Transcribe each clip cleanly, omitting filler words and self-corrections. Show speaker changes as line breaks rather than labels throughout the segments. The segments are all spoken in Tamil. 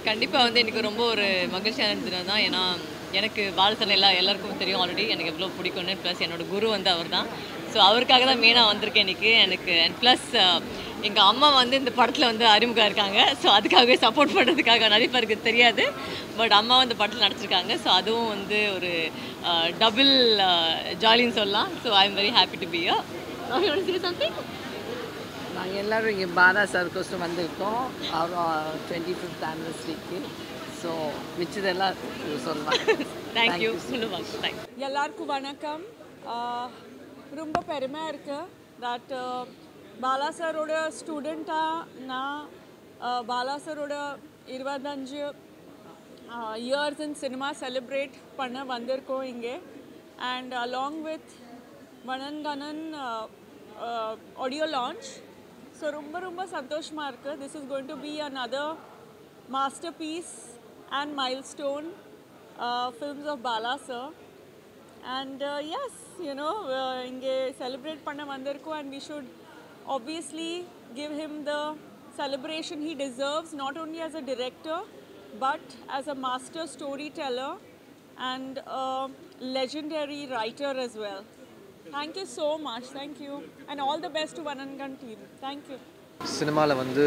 கண்டிப்பாக வந்து எனக்கு ரொம்ப ஒரு மகிழ்ச்சியான தினம் தான். ஏன்னா எனக்கு பாலசன் எல்லாருக்கும் தெரியும் ஆல்ரெடி எனக்கு எவ்வளோ பிடிக்கும்னு. ப்ளஸ் என்னோட குரு வந்து அவர் தான். ஸோ அவருக்காக தான் மெயினாக வந்திருக்கேன் எனக்கு. அண்ட் ப்ளஸ் எங்கள் அம்மா வந்து இந்த படத்தில் வந்து அறிமுகம் இருக்காங்க. ஸோ அதுக்காகவே சப்போர்ட் பண்ணுறதுக்காக நிறைய பேருக்கு தெரியாது. பட் அம்மா வந்து படத்தில் நடிச்சிருக்காங்க. ஸோ அதுவும் வந்து ஒரு டபுள் ஜாலின்னு சொல்லலாம். So I am very happy to be here. Something
நாங்கள் எல்லோரும் இங்கே பாலா சர்க்கஸும் வந்திருக்கோம் அவர் 25th ஆனிவர்சரிக்கு. ஸோ மிச்சதெல்லாம் சொல்லலாம்.
தேங்க்யூ சொல்லுவாங்க. தேங்க்ஸ்.
எல்லாருக்கும் வணக்கம். ரொம்ப பெருமையாக இருக்குது தட் பாலா சாரோட ஸ்டூடெண்ட்டாக நான் பாலா சாரோட 25 இயர்ஸ் இன் சினிமா செலிப்ரேட் பண்ண வந்திருக்கோம் இங்கே. அண்ட் அலாங் வித் வனன்கணன் ஆடியோ லான்ச். ஸோ ரொம்ப ரொம்ப சந்தோஷமாக இருக்குது. This is going to be another masterpiece and milestone films of Bala sir. And yes, you know, inge celebrate panna vandirko, and we should obviously give him the celebration he deserves, not only as a director but as a master storyteller and a legendary writer as well. Thank you so much. Thank you, and all the best to Vanangan team. Thank you.
சினிமாவில் வந்து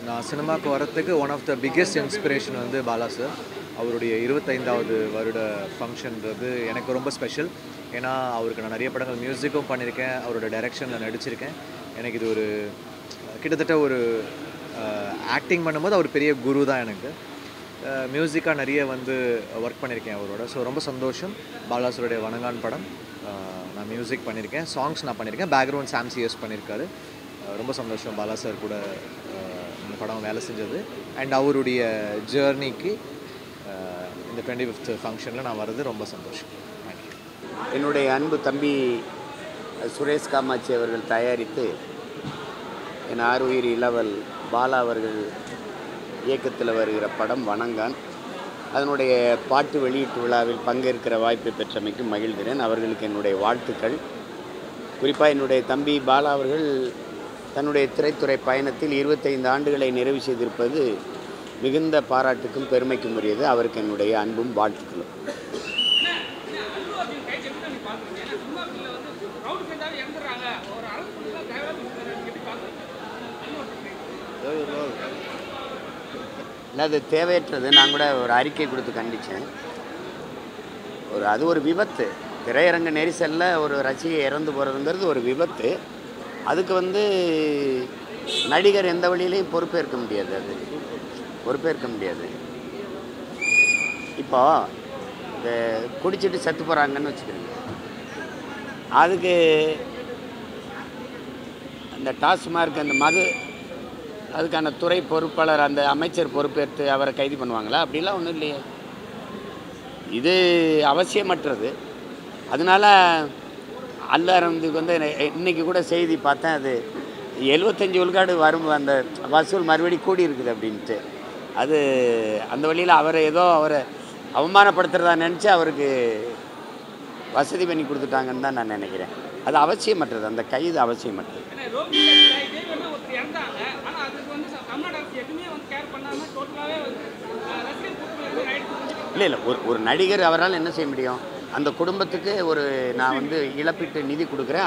நான் சினிமாவுக்கு வரத்துக்கு one of the biggest inspiration வந்து பாலா சார். அவருடைய 25வது வருட ஃபங்க்ஷன்றது எனக்கு ரொம்ப ஸ்பெஷல். ஏன்னா அவருக்கு நான் நிறைய படங்கள் மியூசிக்கும் பண்ணியிருக்கேன், அவரோட டைரக்ஷனில் நடிச்சிருக்கேன். எனக்கு இது ஒரு கிட்டத்தட்ட ஒரு ஆக்டிங் பண்ணும்போது அவர் பெரிய குரு தான் எனக்கு. மியூசிக்காக நிறைய வந்து ஒர்க் பண்ணியிருக்கேன் அவரோட. ஸோ ரொம்ப சந்தோஷம். பாலா சாருடைய வணங்கான் படம் நான் மியூசிக் பண்ணியிருக்கேன், சாங்ஸ் நான் பண்ணியிருக்கேன், பேக்ரவுண்ட் சாம் சிஎஸ் பண்ணியிருக்காரு. ரொம்ப சந்தோஷம் பாலா சார் கூட இந்த படம் வேலை செஞ்சது. அண்ட் அவருடைய ஜேர்னிக்கு இந்த 25th ஃபங்க்ஷனில் நான் வர்றது ரொம்ப சந்தோஷம். தேங்க்யூ.
என்னுடைய அன்பு தம்பி சுரேஷ் காமாட்சி அவர்கள் தயாரித்து என் ஆறுயிர் இளவல் பாலா அவர்கள் இயக்கத்தில் வருகிற படம் வணங்கான். அதனுடைய பாட்டு வெளியீட்டு விழாவில் பங்கேற்கிற வாய்ப்பை பெற்றமைக்கு மகிழ்கிறேன். அவர்களுக்கு என்னுடைய வாழ்த்துக்கள். குறிப்பாக என்னுடைய தம்பி பாலா அவர்கள் தன்னுடைய திரைத்துறை பயணத்தில் 25 ஆண்டுகளை நிறைவு செய்திருப்பது மிகுந்த பாராட்டுக்கும் பெருமைக்கும் உரியது. அவருக்கு என்னுடைய அன்பும் வாழ்த்துக்களும். இல்லை, அது தேவையற்றது. நான் கூட ஒரு அறிக்கை கொடுத்து கண்டித்தேன். அது ஒரு விபத்து. திரையரங்க நெரிசலில் ஒரு ரசிகை இறந்து போகிறதுங்கிறது ஒரு விபத்து. அதுக்கு வந்து நடிகர் எந்த வழியிலையும் பொறுப்பேற்க முடியாது. அது பொறுப்பேற்க முடியாது. இப்போ இந்த குடிச்சிட்டு செத்து போகிறாங்கன்னு வச்சுக்கிறீங்க, அதுக்கு அந்த டாஸ்மார்க் அந்த மது அதுக்கான துறை பொறுப்பாளர் அந்த அமைச்சர் பொறுப்பேற்று அவரை கைது பண்ணுவாங்களா? அப்படிலாம் ஒன்றும் இல்லையே. இது அவசியமற்றது. அதனால் அல்லாரத்துக்கு வந்து இன்றைக்கி கூட செய்தி பார்த்தேன். அது 75 விழுக்காடு வரும் அந்த வசூல் மறுபடி கூடி இருக்குது அப்படின்ட்டு. அது அந்த வழியில் அவரை அவமானப்படுத்துகிறதா நினச்சி அவருக்கு வசதி பண்ணி கொடுத்துட்டாங்கன்னு தான் நான் நினைக்கிறேன். அது அவசியமற்றது. அந்த கைது அவசியமற்றது. இல்லை, ஒரு நடிகர் அவரால் என்ன செய்ய முடியும்? அந்த குடும்பத்துக்கு நான் வந்து இழப்பீட்டு நிதி கொடுக்குறேன்,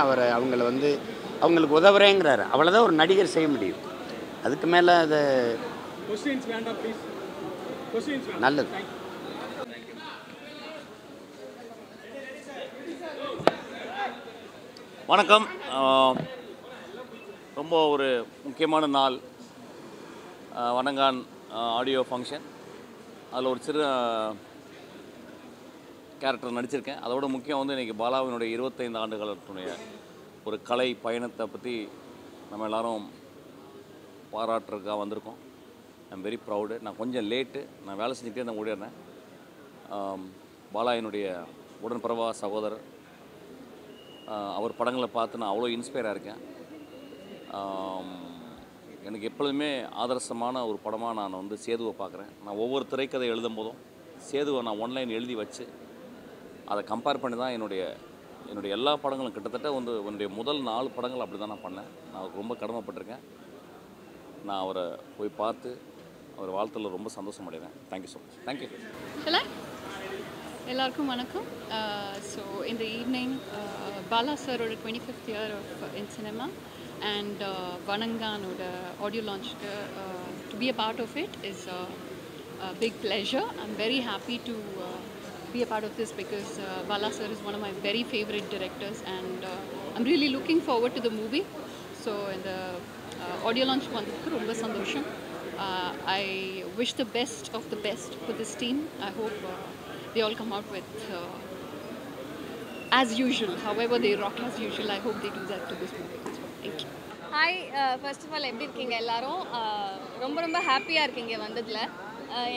அவங்களுக்கு உதவுறேங்கிறாரு. அவ்வளோதான் ஒரு நடிகர் செய்ய முடியும். அதுக்கு மேலே அதை நல்லது.
வணக்கம். ரொம்ப ஒரு முக்கியமான நாள் வணங்கான் ஆடியோ ஃபங்க்ஷன். அதில் ஒரு சிறு கேரக்டர் நடிச்சிருக்கேன். அதோட முக்கியம் வந்து இன்றைக்கி பாலாவினுடைய 25 ஆண்டுகளுடைய ஒரு கலை பயணத்தை பற்றி நம்ம எல்லோரும் பாராட்டுறதுக்காக வந்திருக்கோம். I'm very proud. நான் கொஞ்சம் லேட்டு, நான் வேலை செஞ்சுக்கிட்டே தான் ஓடிடுறேன். பாலா என்னுடைய உடன்பிறவா சகோதரர். அவர் படங்களை பார்த்து நான் அவ்வளோ இன்ஸ்பயராக இருக்கேன். எனக்கு எப்பொழுதுமே ஆதர்சமான ஒரு படமாக நான் வந்து சேதுவை பார்க்குறேன். நான் ஒவ்வொரு திரைக்கதை எழுதும் போதும் சேதுவை நான் ஒன்லைன் எழுதி வச்சு அதை கம்பேர் பண்ணி தான் என்னுடைய என்னுடைய எல்லா படங்களும் கிட்டத்தட்ட வந்து என்னுடைய முதல் 4 படங்கள் அப்படி தான் நான் பண்ணேன். நான் அவருக்கு ரொம்ப கடமைப்பட்டிருக்கேன். நான் அவரை போய் பார்த்து அவர் வாழ்த்துல ரொம்ப சந்தோஷம் அடைகிறேன். Thank you so much. Thank you.
Hello. எல்லாருக்கும் வணக்கம். ஸோ இந்த ஈவினிங் பாலா சாரோட 25th year in cinema and வணங்கானோட ஆடியோ லான்ச்சுக்கு to be a part of it is a big pleasure. I'm very happy to be a part of this because Bala sir is one of my very favorite directors and I'm really looking forward to the movie. So in the audio launch vandukku romba sandosham. I wish the best of the best for this team. I hope they all come out with as usual, however they rock as usual. I hope they do that to this movie as well. Thank you.
Hi first of all எப்படி இருக்கீங்க எல்லாரும்? ரொம்ப ரொம்ப ஹாப்பியாக இருக்கீங்க வந்ததில்.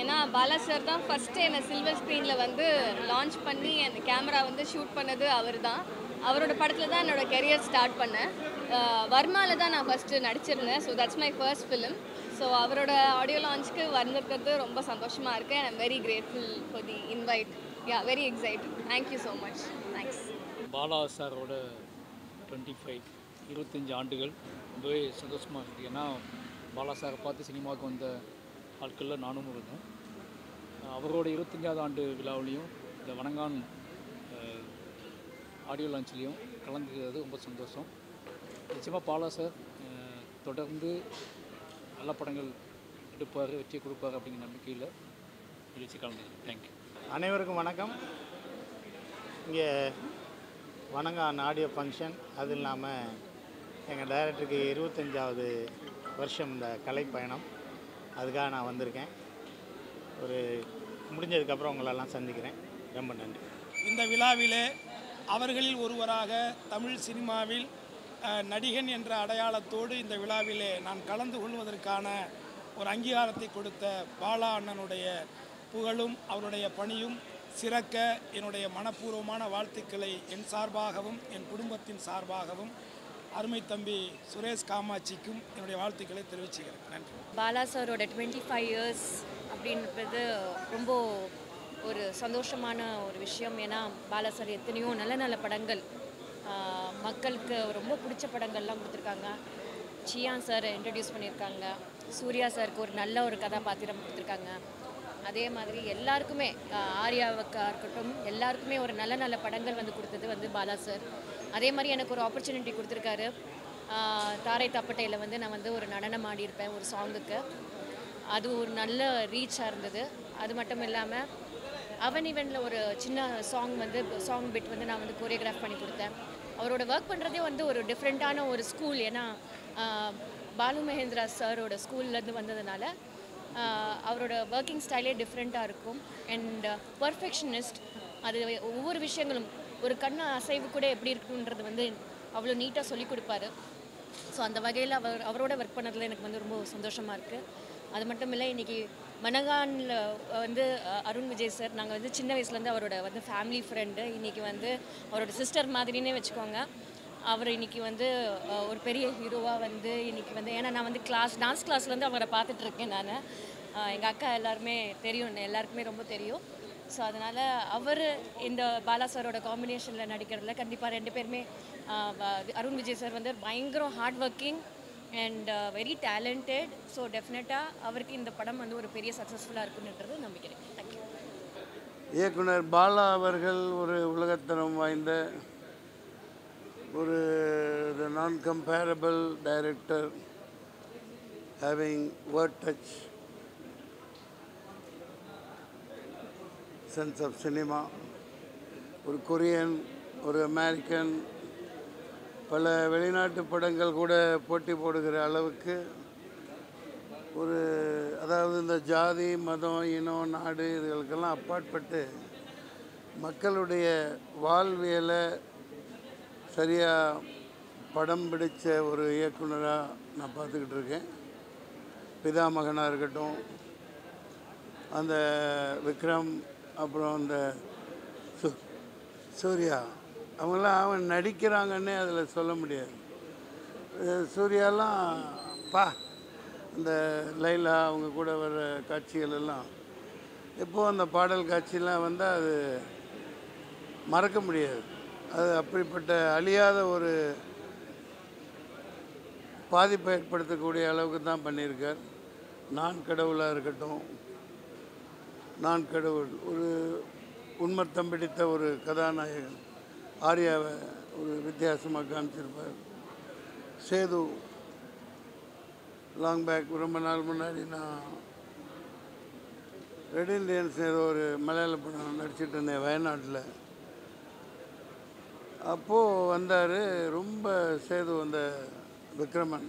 ஏன்னா பாலா சார் தான் ஃபஸ்ட்டு என்னை சில்வர் ஸ்க்ரீனில் வந்து லான்ச் பண்ணி அந்த கேமரா வந்து ஷூட் பண்ணது அவர் தான். அவரோட படத்தில் தான் என்னோடய கெரியர் ஸ்டார்ட் பண்ணேன். வர்மாவில் தான் நான் ஃபஸ்ட்டு நடிச்சிருந்தேன். So that's my first film. So அவரோட ஆடியோ லான்ச்சுக்கு வந்திருக்கிறது ரொம்ப சந்தோஷமாக இருக்குது. And I'm very grateful for the invite. Yeah, very excited. Thank you so much. Thanks.
Bala சாரோட 25 ஆண்டுகள் ரொம்பவே சந்தோஷமாக இருக்குது. ஏன்னா பாலா சாரை பார்த்து சினிமாவுக்கு வந்த ஆட்களில் நானும் இருந்தேன். அவரோட 25வது ஆண்டு விழாவிலையும் இந்த வணங்கான் ஆடியோ லான்ச்லேயும் கலந்துக்கிறது ரொம்ப சந்தோஷம். நிச்சயமாக பாலா சார் தொடர்ந்து நல்ல படங்கள் எடுப்பார், வெற்றி கொடுப்பார் அப்படிங்கிற நம்பிக்கையில் நிகழ்ச்சி கலந்துக்கிறேன். தேங்க்யூ.
அனைவருக்கும் வணக்கம். இங்கே வணங்கான் ஆடியோ ஃபங்க்ஷன், அது இல்லாமல் எங்கள் டைரக்டருக்கு 25வது வருஷம் இந்த கலை பயணம், அதுக்காக நான் வந்திருக்கேன். ஒரு முடிஞ்சதுக்கப்புறம் உங்களெல்லாம் சந்திக்கிறேன். ரொம்ப நன்றி.
இந்த விழாவிலே அவர்களில் ஒருவராக தமிழ் சினிமாவில் நடிகன் என்ற அடையாளத்தோடு இந்த விழாவிலே நான் கலந்து கொள்வதற்கான ஒரு அங்கீகாரத்தை கொடுத்த பாலா அண்ணனுடைய புகழும் அவருடைய பணியும் சிறக்க என்னுடைய மனப்பூர்வமான வாழ்த்துக்களை என் சார்பாகவும் என் குடும்பத்தின் சார்பாகவும் அருமை தம்பி சுரேஷ் காமாட்சிக்கும் என்னுடைய வாழ்த்துக்களை தெரிவிச்சுக்கிறேன். நன்றி.
பாலா சாரோட 25 இயர்ஸ் அப்படின்றது ரொம்ப ஒரு சந்தோஷமான ஒரு விஷயம். ஏன்னா பாலா சார் எத்தனையோ நல்ல நல்ல படங்கள், மக்களுக்கு ரொம்ப பிடிச்ச படங்கள்லாம் கொடுத்துருக்காங்க. சியான் சார் இன்ட்ரடியூஸ் பண்ணியிருக்காங்க. சூர்யா சாருக்கு ஒரு நல்ல ஒரு கதாபாத்திரம் கொடுத்துருக்காங்க. அதே மாதிரி எல்லாருக்குமே, ஆர்யாவுக்காக இருக்கட்டும், எல்லாருக்குமே ஒரு நல்ல நல்ல படங்கள் வந்து கொடுத்தது வந்து பாலா சார். அதே மாதிரி எனக்கு ஒரு ஆப்பர்ச்சுனிட்டி கொடுத்துருக்காரு. தாரை தப்பட்டையில் வந்து நான் வந்து ஒரு நடனம் ஆடியிருப்பேன் ஒரு சாங்குக்கு. அது ஒரு நல்ல ரீச்சாக இருந்தது. அது மட்டும் இல்லாமல் அவன் ஈவெண்ட்டில் ஒரு சின்ன சாங் பிட் வந்து நான் வந்து கோரியோகிராஃப் பண்ணி கொடுத்தேன். அவரோட ஒர்க் பண்ணுறதே வந்து ஒரு டிஃப்ரெண்ட்டான ஒரு ஸ்கூல். ஏன்னா பாலு மகேந்திரா சாரோட ஸ்கூல்லேருந்து வந்ததுனால அவரோட ஒர்க்கிங் ஸ்டைலே டிஃப்ரெண்ட்டாக இருக்கும். And perfectionist. அது ஒவ்வொரு விஷயங்களும், ஒரு கண்ணு அசைவு கூட எப்படி இருக்குன்றது வந்து அவ்வளோ நீட்டாக சொல்லி கொடுப்பாரு. ஸோ அந்த வகையில் அவரோட ஒர்க் பண்ணதில் எனக்கு வந்து ரொம்ப சந்தோஷமாக இருக்குது. அது மட்டும் இல்லை, இன்றைக்கி மனகானில் வந்து அருண் விஜய் சார், நாங்கள் வந்து சின்ன வயசுலேருந்து அவரோட வந்து ஃபேமிலி ஃப்ரெண்டு. இன்றைக்கி வந்து அவரோட சிஸ்டர் மாதிரினே வச்சுக்கோங்க. அவர் இன்றைக்கி வந்து ஒரு பெரிய ஹீரோவாக வந்து இன்றைக்கி வந்து, ஏன்னா நான் வந்து டான்ஸ் கிளாஸ்லேருந்து அவரை பார்த்துட்ருக்கேன். நான் எங்கள் அக்கா எல்லாருமே தெரியும், எல்லாருக்குமே ரொம்ப தெரியும். ஸோ அதனால் அவர் இந்த பாலா சாரோட காம்பினேஷனில் நடிக்கிறதுல கண்டிப்பாக 2 பேருமே, அருண் விஜய் சார் வந்து பயங்கரம் hard working and very talented. So டெஃபினட்டாக அவருக்கு இந்த படம் வந்து ஒரு பெரிய சக்ஸஸ்ஃபுல்லாக இருக்குன்றது நம்பிக்கிறேன். தேங்க்யூ.
இயக்குனர் பாலா அவர்கள் ஒரு உலகத்தரம் வாய்ந்த ஒரு non comparable director, having world touch, sense of cinema. ஒரு கொரியன், ஒரு அமெரிக்கன், பல வெளிநாட்டு படங்கள் கூட போட்டி போடுகிற அளவுக்கு ஒரு, அதாவது இந்த ஜாதி, மதம், இனம், நாடு இதுகளுக்கெல்லாம் அப்பாற்பட்டு மக்களுடைய வாழ்வியலை சரியாக படம் பிடித்த ஒரு இயக்குனராக நான் பார்த்துக்கிட்டு இருக்கேன். பிதாமகனாக இருக்கட்டும், அந்த விக்ரம், அப்புறம் அந்த சூர்யா, அவங்களாம் அவன் நடிக்கிறாங்கன்னே அதில் சொல்ல முடியாது. சூர்யாலாம் இந்த லைலா அவங்க கூட வர காட்சிகள் எல்லாம் இப்போது அந்த பாடல் காட்சியெலாம் வந்தால் அது மறக்க முடியாது. அது அப்படிப்பட்ட அழியாத ஒரு பாதிப்பை ஏற்படுத்தக்கூடிய அளவுக்கு தான் பண்ணியிருக்கார். நான் கடவுளாக இருக்கட்டும், நான் கடவுள் ஒரு உண்மத்தம் பிடித்த ஒரு கதாநாயகன் ஆர்யாவை ஒரு வித்தியாசமாக காமிச்சிருப்பார். சேது லாங் பேக் ரொம்ப நாள் முன்னாடி நான் ரெட் இண்டியன்ஸ் ஏதோ ஒரு மலையாள படம் நடிச்சிட்டு இருந்தேன் வயநாட்டில். அப்போது வந்தார். ரொம்ப சேது அந்த விக்ரமன்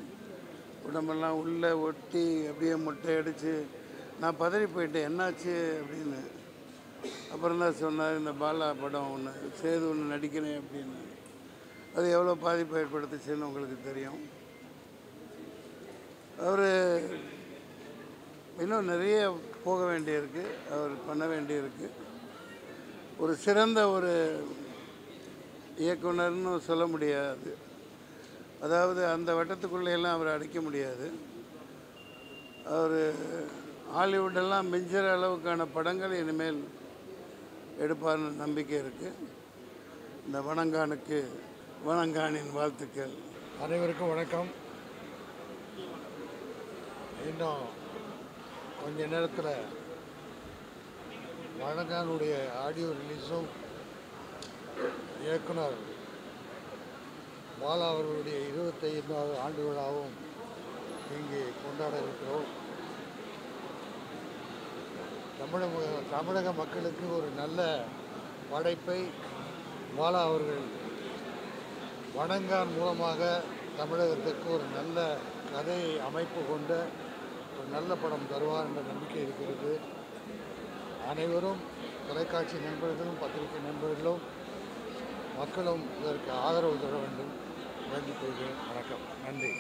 உடம்பெல்லாம் உள்ளே ஒட்டி அப்படியே மொட்டை அடித்து நான் பதறி போயிட்டேன், என்னாச்சு அப்படின்னு. அப்புறம் தான் சொன்னார், இந்த பாலா படம் ஒன்று சேது ஒன்று நடிக்கிறேன் அப்படின்னு. அது எவ்வளோ பாதிப்பு ஏற்படுத்துச்சுன்னு உங்களுக்கு தெரியும். அவர் இன்னும் நிறைய போக வேண்டியிருக்கு, அவர் பண்ண வேண்டியிருக்கு. ஒரு சிறந்த ஒரு இயக்குனர்னு சொல்ல முடியாது. அதாவது அந்த வட்டத்துக்குள்ளேயெல்லாம் அவரை அடைக்க முடியாது. அவர் ஹாலிவுட்டெல்லாம் மிஞ்சுற அளவுக்கான படங்கள் இனிமேல் எடுப்பார்னு நம்பிக்கை இருக்குது. இந்த வணங்கானுக்கு வணங்கானின் வாழ்த்துக்கள்.
அனைவருக்கும் வணக்கம். இன்னும் கொஞ்ச நேரத்தில் வணங்கானுடைய ஆடியோ ரிலீஸும் இயக்குனர் பாலா அவர்களுடைய 25வது ஆண்டு விழாவும் இங்கே கொண்டாட இருக்கிறோம். தமிழக மக்களுக்கு ஒரு நல்ல படைப்பை பாலா அவர்கள் வணங்கான் மூலமாக தமிழகத்துக்கு ஒரு நல்ல கதை அமைப்பு கொண்ட ஒரு நல்ல படம் தருவார் என்ற நம்பிக்கை இருக்கிறது. அனைவரும் தொலைக்காட்சி நண்பர்களும் பத்திரிகை நண்பர்களும் மக்களும் இதற்கு ஆதரவு தர வேண்டும் வேண்டிக் கொள்கிறேன். வணக்கம், நன்றி.